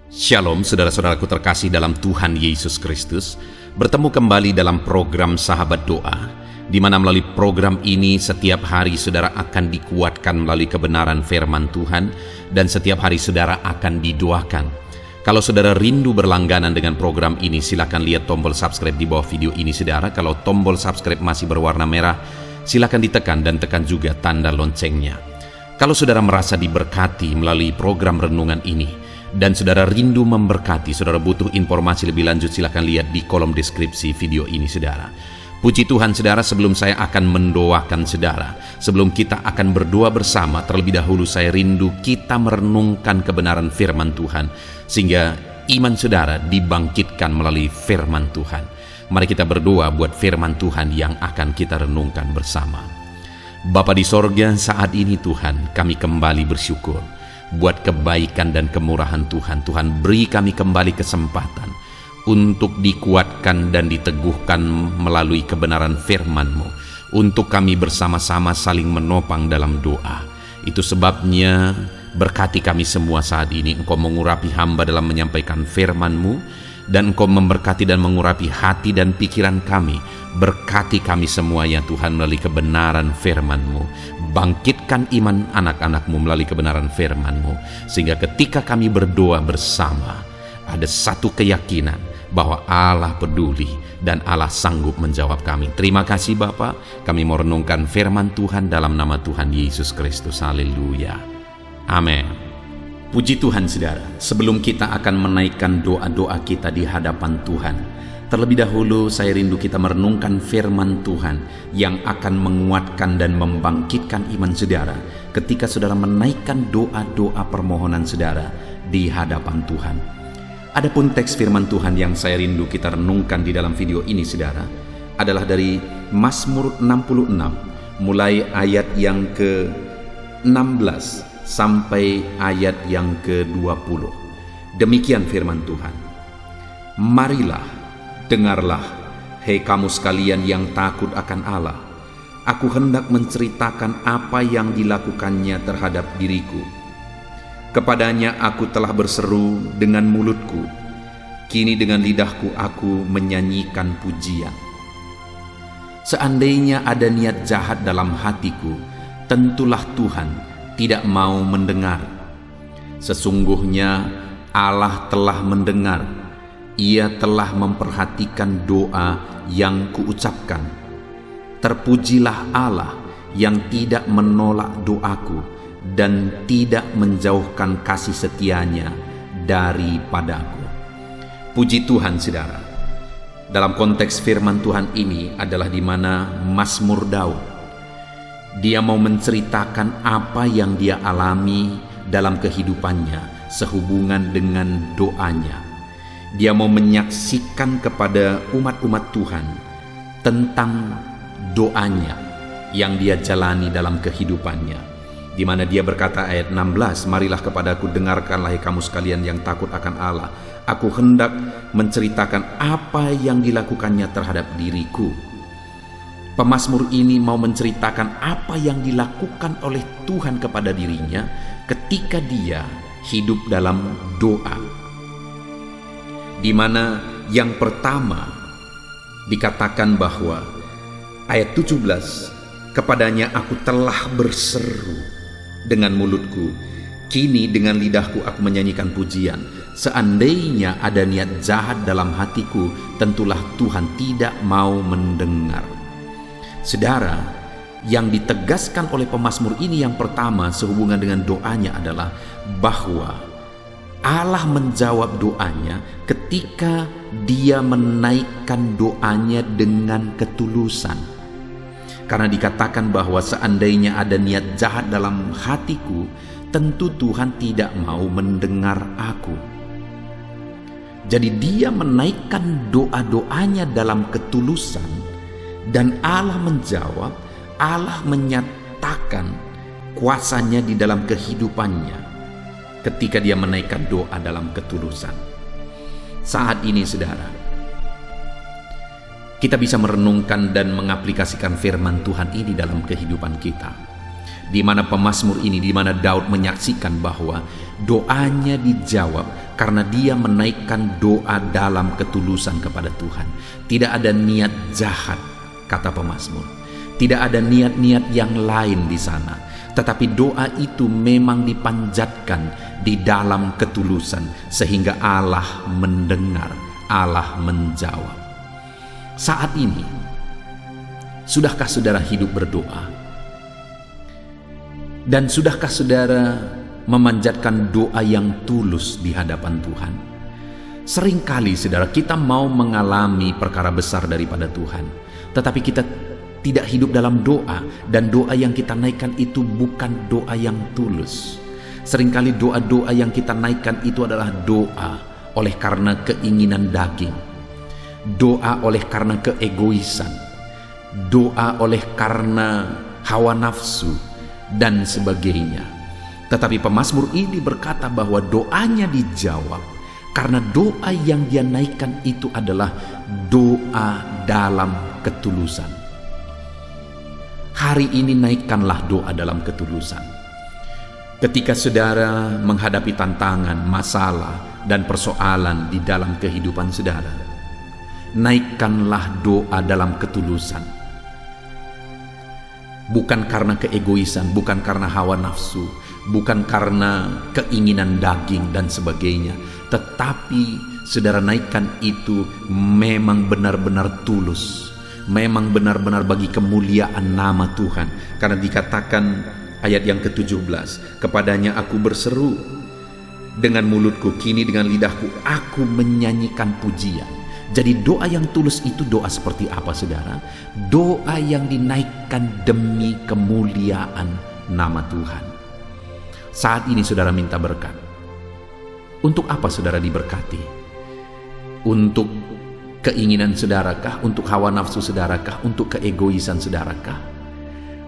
Shalom saudara-saudaraku terkasih dalam Tuhan Yesus Kristus. Bertemu kembali dalam program Sahabat Doa, di mana melalui program ini setiap hari saudara akan dikuatkan melalui kebenaran firman Tuhan, dan setiap hari saudara akan didoakan. Kalau saudara rindu berlangganan dengan program ini, silakan lihat tombol subscribe di bawah video ini saudara. Kalau tombol subscribe masih berwarna merah, silakan ditekan dan tekan juga tanda loncengnya. Kalau saudara merasa diberkati melalui program renungan ini, dan saudara rindu memberkati, saudara butuh informasi lebih lanjut, silakan lihat di kolom deskripsi video ini saudara. Puji Tuhan saudara, sebelum saya akan mendoakan saudara, sebelum kita akan berdoa bersama, terlebih dahulu saya rindu kita merenungkan kebenaran firman Tuhan, sehingga iman saudara dibangkitkan melalui firman Tuhan. Mari kita berdoa buat firman Tuhan yang akan kita renungkan bersama. Bapa di sorga, saat ini Tuhan, kami kembali bersyukur buat kebaikan dan kemurahan Tuhan. Tuhan, beri kami kembali kesempatan untuk dikuatkan dan diteguhkan melalui kebenaran firman-Mu, untuk kami bersama-sama saling menopang dalam doa. Itu sebabnya berkati kami semua saat ini. Engkau mengurapi hamba dalam menyampaikan firman-Mu, dan Engkau memberkati dan mengurapi hati dan pikiran kami. Berkati kami semua ya Tuhan melalui kebenaran firman-Mu. Bangkitkan iman anak-anak-Mu melalui kebenaran firman-Mu, sehingga ketika kami berdoa bersama, ada satu keyakinan bahwa Allah peduli dan Allah sanggup menjawab kami. Terima kasih Bapa, kami mau renungkan firman Tuhan dalam nama Tuhan Yesus Kristus. Haleluya. Amin. Puji Tuhan saudara, sebelum kita akan menaikkan doa-doa kita di hadapan Tuhan, terlebih dahulu saya rindu kita merenungkan firman Tuhan yang akan menguatkan dan membangkitkan iman saudara ketika saudara menaikkan doa-doa permohonan saudara di hadapan Tuhan. Adapun teks firman Tuhan yang saya rindu kita renungkan di dalam video ini saudara adalah dari Mazmur 66, mulai ayat yang ke-16 sampai ayat yang ke-20. Demikian firman Tuhan. Marilah, dengarlah, hei kamu sekalian yang takut akan Allah. Aku hendak menceritakan apa yang dilakukannya terhadap diriku. Kepadanya aku telah berseru dengan mulutku, kini dengan lidahku aku menyanyikan pujian. Seandainya ada niat jahat dalam hatiku, tentulah Tuhan tidak mau mendengar. Sesungguhnya Allah telah mendengar, Ia telah memperhatikan doa yang kuucapkan. Terpujilah Allah yang tidak menolak doaku dan tidak menjauhkan kasih setianya daripadaku. Puji Tuhan saudara. Dalam konteks firman Tuhan ini adalah di mana Mazmur Daud, dia mau menceritakan apa yang dia alami dalam kehidupannya sehubungan dengan doanya. Dia mau menyaksikan kepada umat-umat Tuhan tentang doanya yang dia jalani dalam kehidupannya, di mana dia berkata ayat 16, marilah kepadaku, dengarkanlah hai kamu sekalian yang takut akan Allah. Aku hendak menceritakan apa yang dilakukannya terhadap diriku. Pemazmur ini mau menceritakan apa yang dilakukan oleh Tuhan kepada dirinya ketika dia hidup dalam doa. Di mana yang pertama dikatakan bahwa ayat 17, kepadanya aku telah berseru dengan mulutku, kini dengan lidahku aku menyanyikan pujian. Seandainya ada niat jahat dalam hatiku, tentulah Tuhan tidak mau mendengar. Saudara, yang ditegaskan oleh pemazmur ini yang pertama sehubungan dengan doanya adalah bahwa Allah menjawab doanya ketika dia menaikkan doanya dengan ketulusan. Karena dikatakan bahwa seandainya ada niat jahat dalam hatiku, tentu Tuhan tidak mau mendengar aku. Jadi dia menaikkan doa-doanya dalam ketulusan, dan Allah menjawab, Allah menyatakan kuasanya di dalam kehidupannya ketika dia menaikkan doa dalam ketulusan. Saat ini saudara, kita bisa merenungkan dan mengaplikasikan firman Tuhan ini dalam kehidupan kita. di mana pemazmur ini, di mana Daud menyaksikan bahwa doanya dijawab karena dia menaikkan doa dalam ketulusan kepada Tuhan. Tidak ada niat jahat, kata pemazmur. Tidak ada niat-niat yang lain di sana, tetapi doa itu memang dipanjatkan di dalam ketulusan, sehingga Allah mendengar, Allah menjawab. Saat ini, sudahkah saudara hidup berdoa? Dan sudahkah saudara memanjatkan doa yang tulus di hadapan Tuhan? Seringkali saudara, kita mau mengalami perkara besar daripada Tuhan, tetapi kita tidak hidup dalam doa, dan doa yang kita naikkan itu bukan doa yang tulus. Seringkali doa-doa yang kita naikkan itu adalah doa oleh karena keinginan daging, doa oleh karena keegoisan, doa oleh karena hawa nafsu, dan sebagainya. Tetapi pemazmur ini berkata bahwa doanya dijawab karena doa yang dia naikkan itu adalah doa dalam ketulusan. Hari ini naikkanlah doa dalam ketulusan. Ketika saudara menghadapi tantangan, masalah, dan persoalan di dalam kehidupan saudara, naikkanlah doa dalam ketulusan. Bukan karena keegoisan, bukan karena hawa nafsu, bukan karena keinginan daging dan sebagainya, tetapi saudara naikkan itu memang benar-benar tulus, memang benar-benar bagi kemuliaan nama Tuhan. Karena dikatakan ayat yang ke-17, kepadanya aku berseru dengan mulutku, kini dengan lidahku aku menyanyikan pujian. Jadi doa yang tulus itu doa seperti apa saudara? Doa yang dinaikkan demi kemuliaan nama Tuhan. Saat ini saudara minta berkat. Untuk apa saudara diberkati? Untuk keinginan saudarakah? Untuk hawa nafsu saudarakah? Untuk keegoisan saudarakah?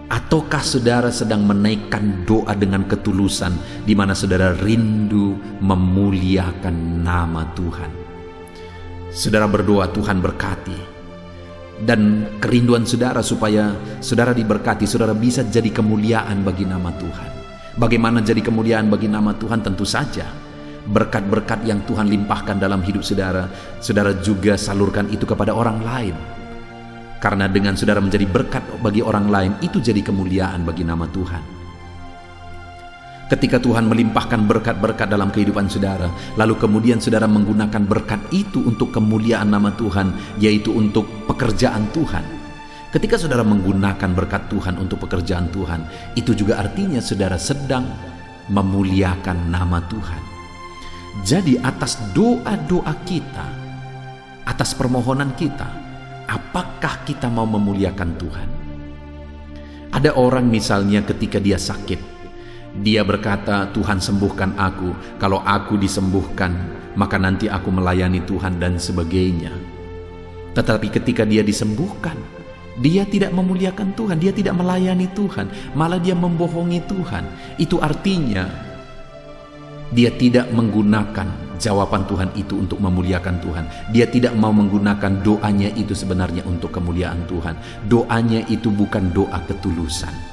Ataukah saudara sedang menaikkan doa dengan ketulusan, di mana saudara rindu memuliakan nama Tuhan? Saudara berdoa, Tuhan berkati, dan kerinduan saudara supaya saudara diberkati, saudara bisa jadi kemuliaan bagi nama Tuhan. Bagaimana jadi kemuliaan bagi nama Tuhan? Tentu saja berkat-berkat yang Tuhan limpahkan dalam hidup saudara, saudara juga salurkan itu kepada orang lain. Karena dengan saudara menjadi berkat bagi orang lain, itu jadi kemuliaan bagi nama Tuhan. Ketika Tuhan melimpahkan berkat-berkat dalam kehidupan saudara, lalu kemudian saudara menggunakan berkat itu untuk kemuliaan nama Tuhan, yaitu untuk pekerjaan Tuhan. Ketika saudara menggunakan berkat Tuhan untuk pekerjaan Tuhan, itu juga artinya saudara sedang memuliakan nama Tuhan. Jadi atas doa-doa kita, atas permohonan kita, apakah kita mau memuliakan Tuhan? Ada orang misalnya ketika dia sakit, dia berkata, Tuhan sembuhkan aku, kalau aku disembuhkan maka nanti aku melayani Tuhan dan sebagainya. Tetapi ketika dia disembuhkan, dia tidak memuliakan Tuhan, dia tidak melayani Tuhan, malah dia membohongi Tuhan. Itu artinya dia tidak menggunakan jawaban Tuhan itu untuk memuliakan Tuhan. Dia tidak mau menggunakan doanya itu sebenarnya untuk kemuliaan Tuhan. Doanya itu bukan doa ketulusan.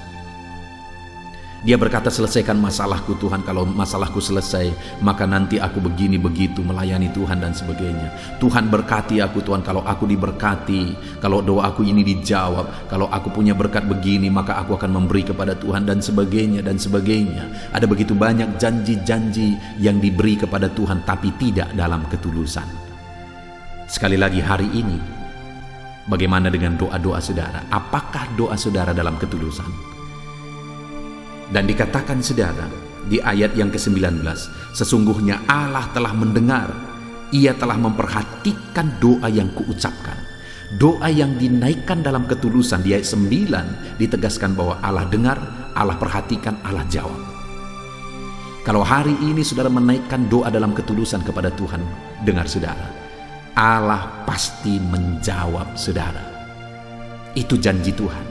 Dia berkata, selesaikan masalahku Tuhan, kalau masalahku selesai maka nanti aku begini begitu melayani Tuhan dan sebagainya. Tuhan berkati aku Tuhan, kalau aku diberkati, kalau doa aku ini dijawab, kalau aku punya berkat begini maka aku akan memberi kepada Tuhan dan sebagainya dan sebagainya. Ada begitu banyak janji-janji yang diberi kepada Tuhan tapi tidak dalam ketulusan. Sekali lagi hari ini, bagaimana dengan doa-doa saudara? Apakah doa saudara dalam ketulusan? Dan dikatakan saudara di ayat yang ke-19, sesungguhnya Allah telah mendengar, Ia telah memperhatikan doa yang kuucapkan. Doa yang dinaikkan dalam ketulusan di ayat 9 ditegaskan bahwa Allah dengar, Allah perhatikan, Allah jawab. Kalau hari ini saudara menaikkan doa dalam ketulusan kepada Tuhan, dengar saudara, Allah pasti menjawab saudara. Itu janji Tuhan.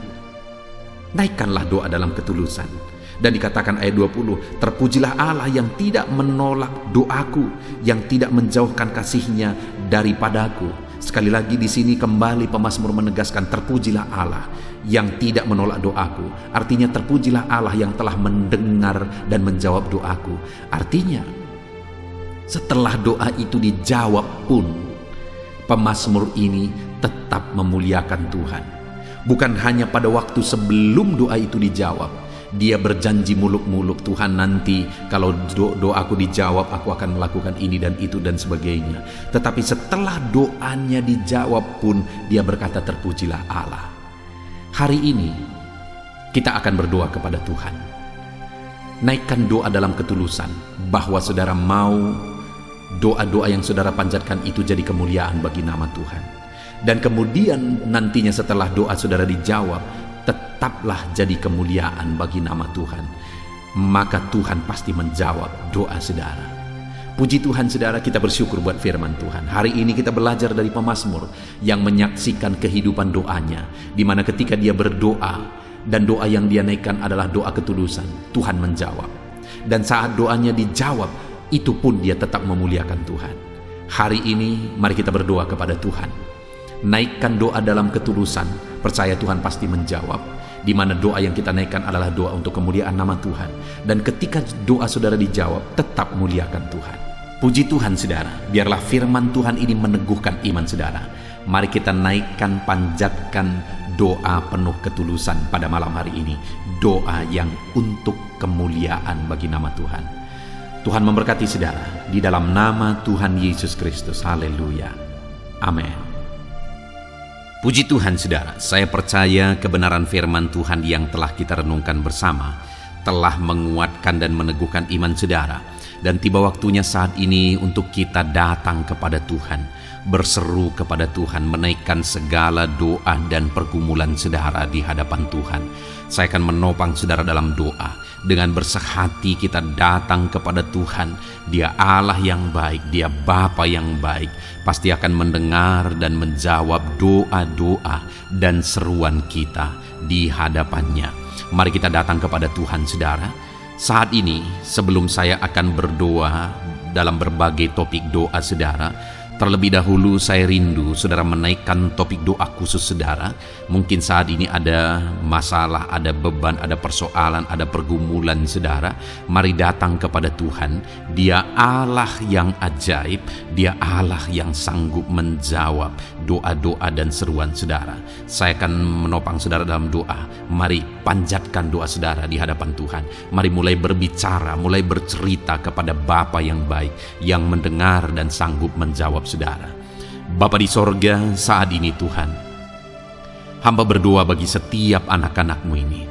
Naikkanlah doa dalam ketulusan. Dan dikatakan ayat 20, terpujilah Allah yang tidak menolak doaku, yang tidak menjauhkan kasih-Nya daripadaku. Sekali lagi di sini kembali pemazmur menegaskan, terpujilah Allah yang tidak menolak doaku. Artinya terpujilah Allah yang telah mendengar dan menjawab doaku. Artinya Setelah doa itu dijawab pun, pemazmur ini tetap memuliakan Tuhan. Bukan hanya pada waktu sebelum doa itu dijawab, dia berjanji muluk-muluk, Tuhan nanti kalau doaku dijawab aku akan melakukan ini dan itu dan sebagainya. Tetapi setelah doanya dijawab pun dia berkata, terpujilah Allah. Hari ini kita akan berdoa kepada Tuhan. Naikkan doa dalam ketulusan bahwa saudara mau doa-doa yang saudara panjatkan itu jadi kemuliaan bagi nama Tuhan. Dan kemudian nantinya setelah doa saudara dijawab, tetaplah jadi kemuliaan bagi nama Tuhan. Maka Tuhan pasti menjawab doa saudara. Puji Tuhan saudara, kita bersyukur buat firman Tuhan. Hari ini kita belajar dari pemazmur yang menyaksikan kehidupan doanya, di mana ketika dia berdoa dan doa yang dia naikkan adalah doa ketulusan, Tuhan menjawab. Dan saat doanya dijawab, itu pun dia tetap memuliakan Tuhan. Hari ini mari kita berdoa kepada Tuhan. Naikkan doa dalam ketulusan, percaya Tuhan pasti menjawab. Di mana doa yang kita naikkan adalah doa untuk kemuliaan nama Tuhan. Dan ketika doa saudara dijawab, tetap muliakan Tuhan. Puji Tuhan saudara, biarlah firman Tuhan ini meneguhkan iman saudara. Mari kita naikkan, panjatkan doa penuh ketulusan pada malam hari ini. Doa yang untuk kemuliaan bagi nama Tuhan. Tuhan memberkati saudara di dalam nama Tuhan Yesus Kristus. Haleluya. Amin. Puji Tuhan saudara, saya percaya kebenaran firman Tuhan yang telah kita renungkan bersama telah menguatkan dan meneguhkan iman saudara. Dan tiba waktunya saat ini untuk kita datang kepada Tuhan, berseru kepada Tuhan, menaikkan segala doa dan pergumulan saudara di hadapan Tuhan. Saya akan menopang saudara dalam doa. Dengan bersehati kita datang kepada Tuhan. Dia Allah yang baik, Dia Bapa yang baik, pasti akan mendengar dan menjawab doa-doa dan seruan kita di hadapannya. Mari kita datang kepada Tuhan saudara. Saat ini sebelum saya akan berdoa dalam berbagai topik doa saudara, terlebih dahulu saya rindu saudara menaikkan topik doa khusus saudara. Mungkin saat ini ada masalah, ada beban, ada persoalan, ada pergumulan saudara. Mari datang kepada Tuhan. Dia Allah yang ajaib, Dia Allah yang sanggup menjawab doa-doa dan seruan saudara. Saya akan menopang saudara dalam doa. Mari panjatkan doa saudara di hadapan Tuhan. Mari mulai berbicara, mulai bercerita kepada Bapa yang baik, yang mendengar dan sanggup menjawab saudara. Bapa di sorga, saat ini Tuhan, hamba berdoa bagi setiap anak-anak-Mu ini.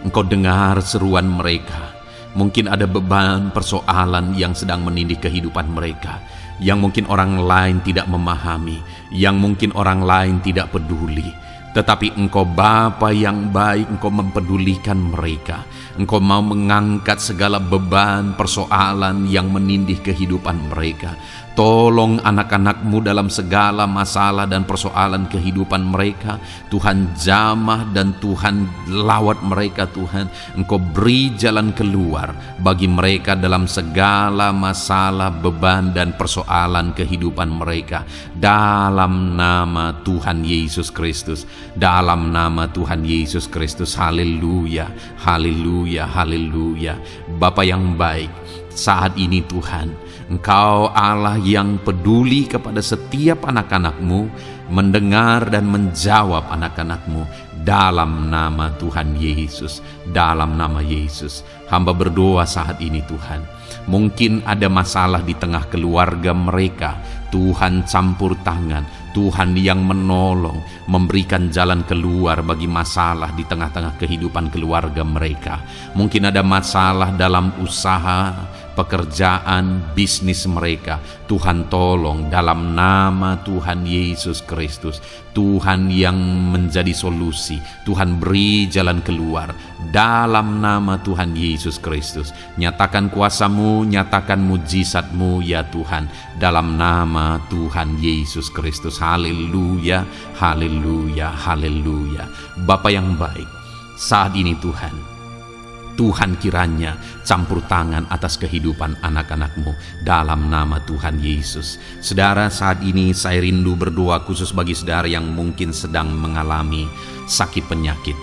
Engkau dengar seruan mereka. Mungkin ada beban, persoalan yang sedang menindih kehidupan mereka, yang mungkin orang lain tidak memahami, yang mungkin orang lain tidak peduli. Tetapi Engkau Bapa yang baik, Engkau mempedulikan mereka. Engkau mau mengangkat segala beban, persoalan yang menindih kehidupan mereka. Tolong anak-anak-Mu dalam segala masalah dan persoalan kehidupan mereka. Tuhan jamah dan Tuhan lawat mereka Tuhan. Engkau beri jalan keluar bagi mereka dalam segala masalah, beban dan persoalan kehidupan mereka. Dalam nama Tuhan Yesus Kristus. Dalam nama Tuhan Yesus Kristus. Haleluya, haleluya, haleluya. Bapa yang baik, saat ini Tuhan, Engkau Allah yang peduli kepada setiap anak-anak-Mu, mendengar dan menjawab anak-anak-Mu. Dalam nama Tuhan Yesus, dalam nama Yesus, hamba berdoa saat ini Tuhan. Mungkin ada masalah di tengah keluarga mereka. Tuhan campur tangan, Tuhan yang menolong, memberikan jalan keluar bagi masalah di tengah-tengah kehidupan keluarga mereka. Mungkin ada masalah dalam usaha, pekerjaan, bisnis mereka. Tuhan tolong dalam nama Tuhan Yesus Kristus. Tuhan yang menjadi solusi, Tuhan beri jalan keluar dalam nama Tuhan Yesus Kristus. Nyatakan kuasa-Mu, nyatakan mujizat-Mu ya Tuhan, dalam nama Tuhan Yesus Kristus. Haleluya, haleluya, haleluya. Bapa yang baik, saat ini Tuhan kiranya campur tangan atas kehidupan anak-anak-Mu dalam nama Tuhan Yesus. Saudara, saat ini saya rindu berdoa khusus bagi saudara yang mungkin sedang mengalami sakit penyakit.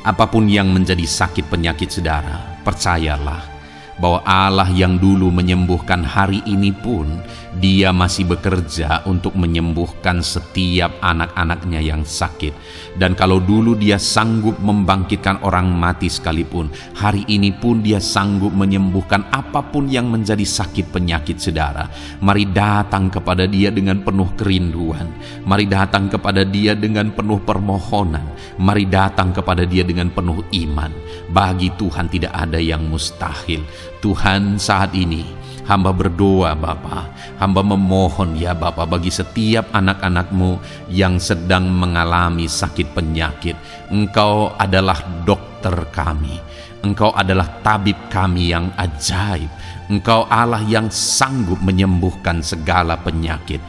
Apapun yang menjadi sakit penyakit saudara, percayalah bahwa Allah yang dulu menyembuhkan hari ini pun Dia masih bekerja untuk menyembuhkan setiap anak-anaknya yang sakit. Dan kalau dulu Dia sanggup membangkitkan orang mati sekalipun, hari ini pun Dia sanggup menyembuhkan apapun yang menjadi sakit penyakit saudara. Mari datang kepada Dia dengan penuh kerinduan. Mari datang kepada Dia dengan penuh permohonan. Mari datang kepada Dia dengan penuh iman. Bagi Tuhan tidak ada yang mustahil. Tuhan, saat ini hamba berdoa Bapa, hamba memohon ya Bapa, bagi setiap anak-anak-Mu yang sedang mengalami sakit penyakit. Engkau adalah dokter kami, Engkau adalah tabib kami yang ajaib. Engkau Allah yang sanggup menyembuhkan segala penyakit.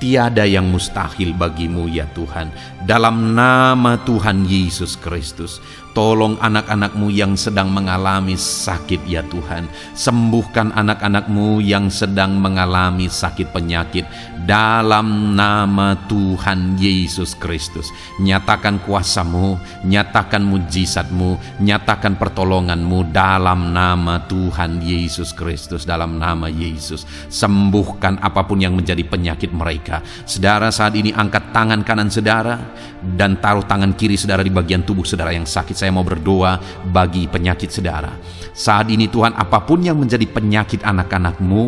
Tiada yang mustahil bagimu ya Tuhan. Dalam nama Tuhan Yesus Kristus, tolong anak-anak-Mu yang sedang mengalami sakit ya Tuhan. Sembuhkan anak-anak-Mu yang sedang mengalami sakit penyakit. Dalam nama Tuhan Yesus Kristus, nyatakan kuasa-Mu, nyatakan mujizat-Mu, nyatakan pertolongan-Mu dalam nama Tuhan Yesus Kristus. Dalam nama Yesus, sembuhkan apapun yang menjadi penyakit mereka. Saudara, saat ini angkat tangan kanan saudara dan taruh tangan kiri saudara di bagian tubuh saudara yang sakit. Saya mau berdoa bagi penyakit saudara. Saat ini Tuhan, apapun yang menjadi penyakit anak-anak-Mu,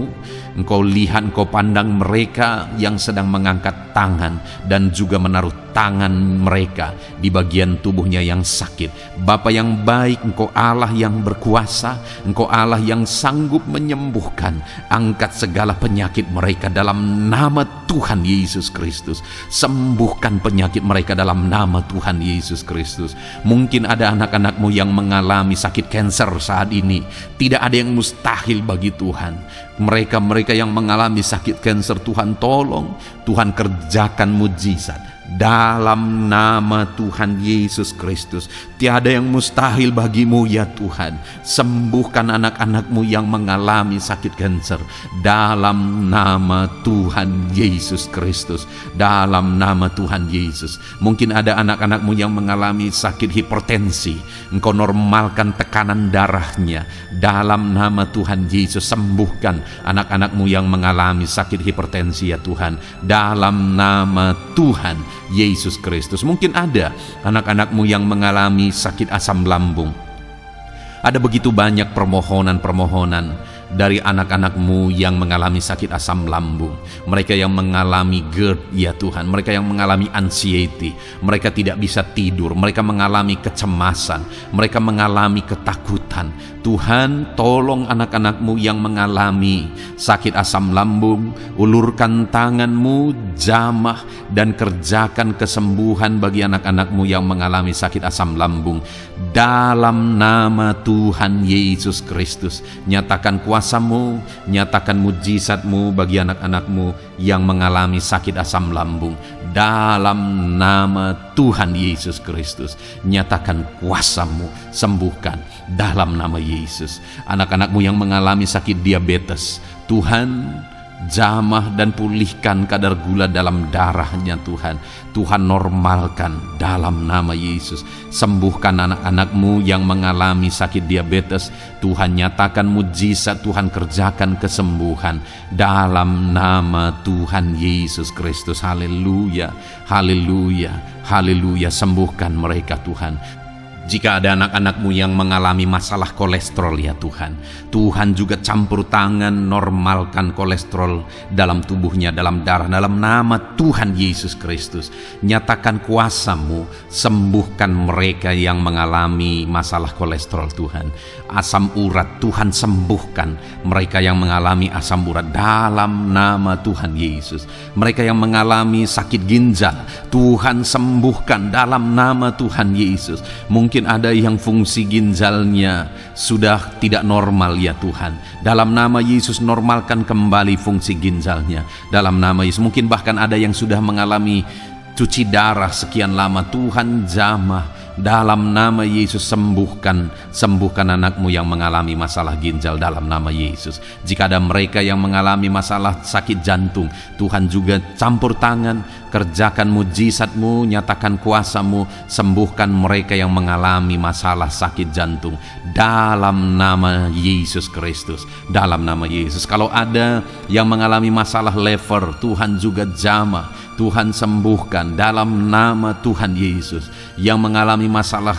Engkau lihat, Engkau pandang mereka yang sedang mengangkat tangan dan juga menaruh tangan mereka di bagian tubuhnya yang sakit. Bapa yang baik, Engkau Allah yang berkuasa, Engkau Allah yang sanggup menyembuhkan. Angkat segala penyakit mereka dalam nama Tuhan Yesus Kristus. Sembuhkan penyakit mereka dalam nama Tuhan Yesus Kristus. Mungkin ada anak-anak-Mu yang mengalami sakit kanker saat ini. Tidak ada yang mustahil bagi Tuhan. Mereka yang mengalami sakit kanker, Tuhan tolong, Tuhan kerjakan mujizat dalam nama Tuhan Yesus Kristus. Tiada yang mustahil bagimu ya Tuhan. Sembuhkan anak-anak-Mu yang mengalami sakit kanker dalam nama Tuhan Yesus Kristus. Dalam nama Tuhan Yesus. Mungkin ada anak-anak-Mu yang mengalami sakit hipertensi. Engkau normalkan tekanan darahnya dalam nama Tuhan Yesus. Sembuhkan anak-anak-Mu yang mengalami sakit hipertensi ya Tuhan, dalam nama Tuhan Yesus Kristus. Mungkin ada anak-anak-Mu yang mengalami sakit asam lambung. Ada begitu banyak permohonan-permohonan dari anak-anak-Mu yang mengalami sakit asam lambung. Mereka yang mengalami GERD ya Tuhan. Mereka yang mengalami anxiety. Mereka tidak bisa tidur. Mereka mengalami kecemasan. Mereka mengalami ketakutan. Tuhan, tolong anak-anak-Mu yang mengalami sakit asam lambung. Ulurkan tangan-Mu, jamah dan kerjakan kesembuhan bagi anak-anak-Mu yang mengalami sakit asam lambung. Dalam nama Tuhan Yesus Kristus, nyatakan kuasa-Mu, nyatakan mujizat-Mu bagi anak-anak-Mu yang mengalami sakit asam lambung. Dalam nama Tuhan Yesus Kristus, nyatakan kuasa-Mu, sembuhkan dalam nama Yesus. Anak-anak-Mu yang mengalami sakit diabetes, Tuhan, jamah dan pulihkan kadar gula dalam darahnya Tuhan. Tuhan normalkan dalam nama Yesus. Sembuhkan anak-anak-Mu yang mengalami sakit diabetes. Tuhan nyatakan mujizat, Tuhan kerjakan kesembuhan dalam nama Tuhan Yesus Kristus. Haleluya, haleluya, haleluya. Sembuhkan mereka Tuhan. Jika ada anak-anak-Mu yang mengalami masalah kolesterol ya Tuhan, Tuhan juga campur tangan, normalkan kolesterol dalam tubuhnya, dalam darah, dalam nama Tuhan Yesus Kristus. Nyatakan kuasa-Mu, sembuhkan mereka yang mengalami masalah kolesterol Tuhan. Asam urat, Tuhan sembuhkan mereka yang mengalami asam urat dalam nama Tuhan Yesus. Mereka yang mengalami sakit ginjal, Tuhan sembuhkan dalam nama Tuhan Yesus. Mungkin ada yang fungsi ginjalnya sudah tidak normal ya Tuhan. Dalam nama Yesus, normalkan kembali fungsi ginjalnya dalam nama Yesus. Mungkin bahkan ada yang sudah mengalami cuci darah sekian lama. Tuhan jamah dalam nama Yesus. Sembuhkan anakmu yang mengalami masalah ginjal dalam nama Yesus. Jika ada mereka yang mengalami masalah sakit jantung, Tuhan juga campur tangan, kerjakan mujizat-Mu, nyatakan kuasa-Mu, sembuhkan mereka yang mengalami masalah sakit jantung dalam nama Yesus Kristus. Dalam nama Yesus. Kalau ada yang mengalami masalah lever, Tuhan juga jamah, Tuhan sembuhkan dalam nama Tuhan Yesus. Yang mengalami masalah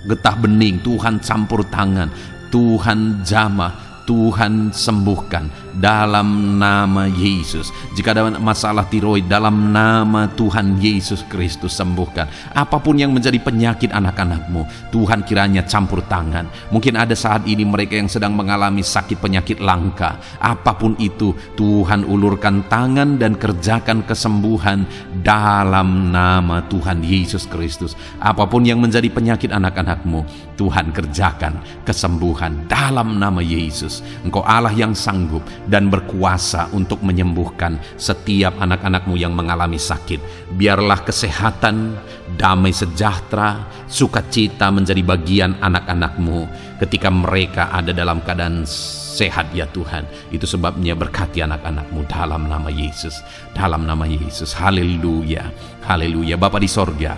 getah bening, Tuhan campur tangan, Tuhan jamah, Tuhan sembuhkan dalam nama Yesus. Jika ada masalah tiroid, dalam nama Tuhan Yesus Kristus sembuhkan. Apapun yang menjadi penyakit anak-anakmu, Tuhan kiranya campur tangan. Mungkin ada saat ini mereka yang sedang mengalami sakit penyakit langka. Apapun itu, Tuhan ulurkan tangan dan kerjakan kesembuhan dalam nama Tuhan Yesus Kristus. Apapun yang menjadi penyakit anak-anakmu, Tuhan kerjakan kesembuhan dalam nama Yesus. Engkau Allah yang sanggup dan berkuasa untuk menyembuhkan setiap anak-anakmu yang mengalami sakit. Biarlah kesehatan, damai sejahtera, sukacita menjadi bagian anak-anakmu ketika mereka ada dalam keadaan sehat ya Tuhan. Itu sebabnya berkati anak-anakmu dalam nama Yesus. Dalam nama Yesus. Haleluya. Haleluya. Bapa di sorga,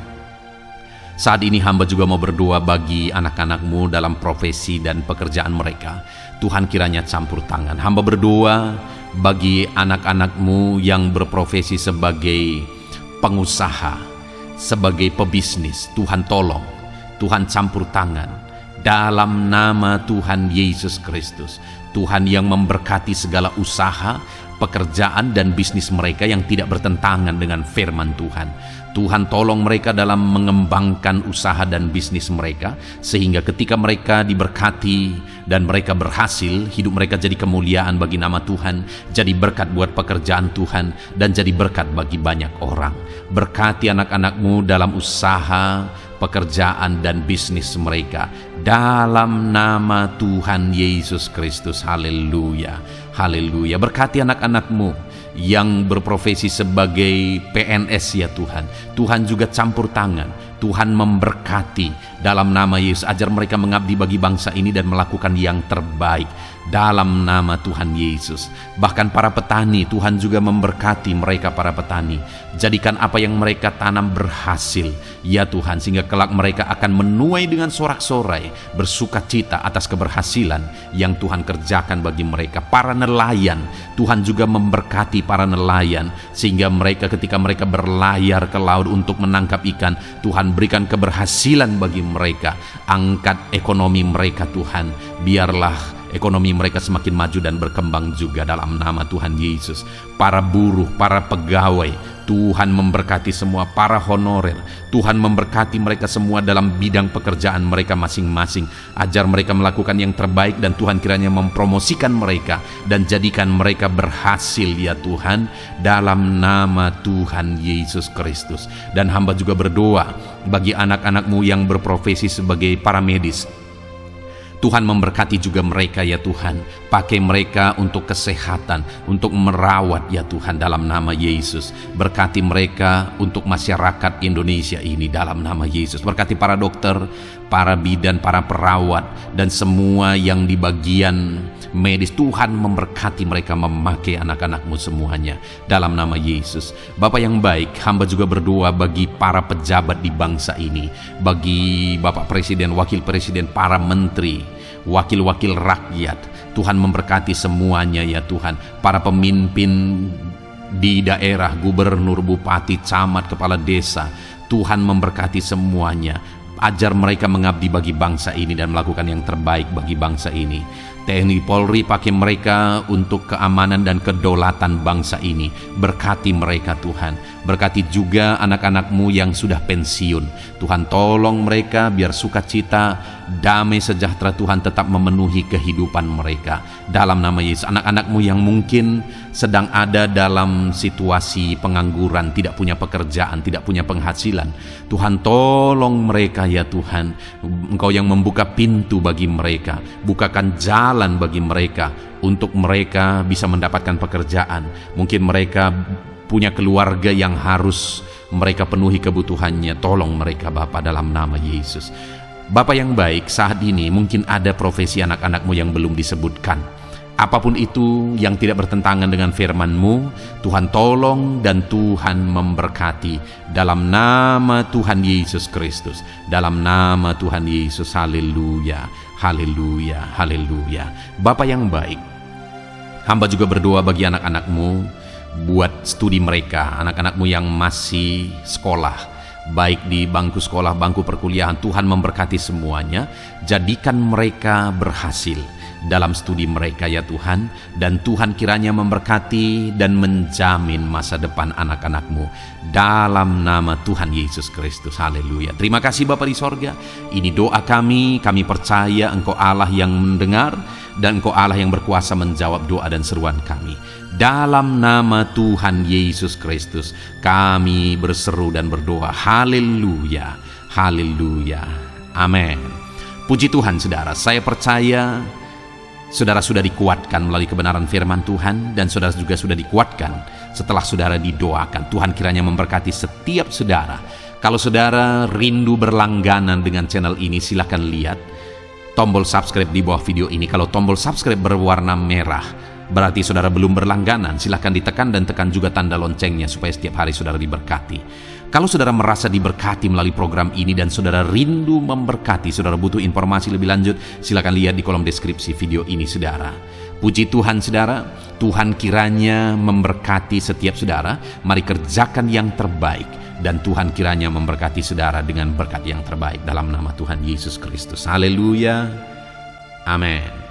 saat ini hamba juga mau berdoa bagi anak-anakmu dalam profesi dan pekerjaan mereka. Tuhan kiranya campur tangan. Hamba berdoa bagi anak-anakmu yang berprofesi sebagai pengusaha, sebagai pebisnis. Tuhan tolong, Tuhan campur tangan dalam nama Tuhan Yesus Kristus. Tuhan yang memberkati segala usaha, pekerjaan dan bisnis mereka yang tidak bertentangan dengan firman Tuhan. Tuhan tolong mereka dalam mengembangkan usaha dan bisnis mereka, sehingga ketika mereka diberkati dan mereka berhasil, hidup mereka jadi kemuliaan bagi nama Tuhan, jadi berkat buat pekerjaan Tuhan, dan jadi berkat bagi banyak orang. Berkati anak-anakmu dalam usaha, pekerjaan dan bisnis mereka dalam nama Tuhan Yesus Kristus. Haleluya. Haleluya. Berkati anak-anakmu yang berprofesi sebagai PNS ya Tuhan. Tuhan juga campur tangan. Tuhan memberkati dalam nama Yesus. Ajar mereka mengabdi bagi bangsa ini dan melakukan yang terbaik dalam nama Tuhan Yesus. Bahkan para petani, Tuhan juga memberkati mereka para petani. Jadikan apa yang mereka tanam berhasil ya Tuhan, sehingga kelak mereka akan menuai dengan sorak-sorai, bersukacita atas keberhasilan yang Tuhan kerjakan bagi mereka. Para nelayan, Tuhan juga memberkati para nelayan, sehingga mereka ketika mereka berlayar ke laut untuk menangkap ikan, Tuhan berikan keberhasilan bagi mereka. Angkat ekonomi mereka Tuhan, biarlah ekonomi mereka semakin maju dan berkembang juga dalam nama Tuhan Yesus. Para buruh, para pegawai, Tuhan memberkati semua. Para honorer, Tuhan memberkati mereka semua dalam bidang pekerjaan mereka masing-masing. Ajar mereka melakukan yang terbaik, dan Tuhan kiranya mempromosikan mereka dan jadikan mereka berhasil ya Tuhan, dalam nama Tuhan Yesus Kristus. Dan hamba juga berdoa bagi anak-anakmu yang berprofesi sebagai para medis. Tuhan memberkati juga mereka ya Tuhan. Pakai mereka untuk kesehatan, untuk merawat ya Tuhan, dalam nama Yesus. Berkati mereka untuk masyarakat Indonesia ini dalam nama Yesus. Berkati para dokter, para bidan, para perawat, dan semua yang di bagian medis. Tuhan memberkati mereka, memakai anak-anakmu semuanya dalam nama Yesus. Bapa yang baik, hamba juga berdoa bagi para pejabat di bangsa ini, bagi Bapak Presiden, Wakil Presiden, para menteri, wakil-wakil rakyat. Tuhan memberkati semuanya ya Tuhan. Para pemimpin di daerah, gubernur, bupati, camat, kepala desa, Tuhan memberkati semuanya. Ajar mereka mengabdi bagi bangsa ini dan melakukan yang terbaik bagi bangsa ini. TNI Polri, pakai mereka untuk keamanan dan kedaulatan bangsa ini. Berkati mereka Tuhan. Berkati juga anak-anakmu yang sudah pensiun. Tuhan tolong mereka biar sukacita, damai sejahtera Tuhan tetap memenuhi kehidupan mereka dalam nama Yesus. Anak-anakmu yang mungkin sedang ada dalam situasi pengangguran, tidak punya pekerjaan, tidak punya penghasilan, Tuhan tolong mereka ya Tuhan. Engkau yang membuka pintu bagi mereka, bukakan jalan bagi mereka untuk mereka bisa mendapatkan pekerjaan. Mungkin mereka punya keluarga yang harus mereka penuhi kebutuhannya. Tolong mereka Bapa dalam nama Yesus. Bapa yang baik, saat ini mungkin ada profesi anak-anakmu yang belum disebutkan. Apapun itu yang tidak bertentangan dengan firman-Mu, Tuhan tolong dan Tuhan memberkati. Dalam nama Tuhan Yesus Kristus. Dalam nama Tuhan Yesus. Haleluya, haleluya, haleluya. Bapa yang baik, hamba juga berdoa bagi anak-anak-Mu, buat studi mereka, anak-anak-Mu yang masih sekolah, baik di bangku sekolah, bangku perkuliahan. Tuhan memberkati semuanya, jadikan mereka berhasil dalam studi mereka ya Tuhan, dan Tuhan kiranya memberkati dan menjamin masa depan anak-anak-Mu dalam nama Tuhan Yesus Kristus. Haleluya. Terima kasih Bapa di sorga. Ini doa kami percaya Engkau Allah yang mendengar dan Engkau Allah yang berkuasa menjawab doa dan seruan kami. Dalam nama Tuhan Yesus Kristus kami berseru dan berdoa. Haleluya, haleluya, amin. Puji Tuhan saudara, saya percaya saudara sudah dikuatkan melalui kebenaran firman Tuhan, dan saudara juga sudah dikuatkan setelah saudara didoakan. Tuhan kiranya memberkati setiap saudara. Kalau saudara rindu berlangganan dengan channel ini, silahkan lihat tombol subscribe di bawah video ini. Kalau tombol subscribe berwarna merah, berarti saudara belum berlangganan. Silahkan ditekan dan tekan juga tanda loncengnya supaya setiap hari saudara diberkati. Kalau saudara merasa diberkati melalui program ini dan saudara rindu memberkati, saudara butuh informasi lebih lanjut, silakan lihat di kolom deskripsi video ini saudara. Puji Tuhan saudara, Tuhan kiranya memberkati setiap saudara. Mari kerjakan yang terbaik, dan Tuhan kiranya memberkati saudara dengan berkat yang terbaik dalam nama Tuhan Yesus Kristus. Haleluya, amin.